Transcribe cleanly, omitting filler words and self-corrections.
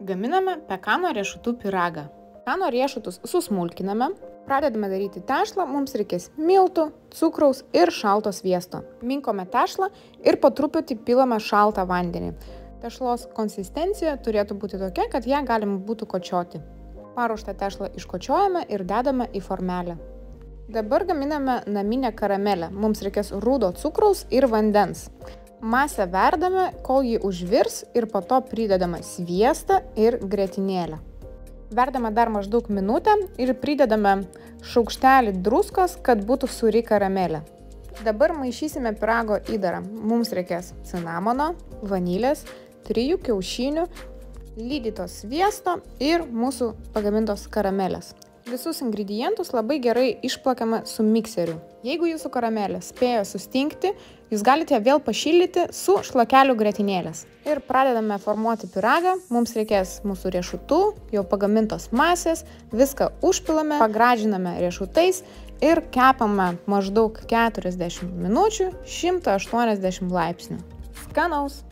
Gaminame pekano riešutų pyragą. Pekano riešutus susmulkiname. Pradedame daryti tešlą, mums reikės miltų, cukraus ir šalto sviesto. Minkome tešlą ir po truputį pilame šaltą vandenį. Tešlos konsistencija turėtų būti tokia, kad ją galima būtų kočioti. Paruoštą tešlą iškočiojame ir dedame į formelę. Dabar gaminame naminę karamelę. Mums reikės rudo cukraus ir vandens. Masę verdame, kol ji užvirs ir po to pridedame sviestą ir grietinėlę. Verdame dar maždaug minutę ir pridedame šaukštelį druskos, kad būtų sūri karamelė. Dabar maišysime pyrago įdarą. Mums reikės cinamono, vanilės, 3 kiaušinių, lydytos sviesto ir mūsų pagamintos karamelės. Visus ingredientus labai gerai išplakame su mikseriu. Jeigu jūsų karamelė spėjo sustingti, jūs galite vėl pašildyti su šlakeliu grietinėlės. Ir pradedame formuoti pyragą. Mums reikės mūsų riešutų, jau pagamintos masės, viską užpilame, pagražiname riešutais ir kepame maždaug 40 minučių 180 laipsnių. Skanaus!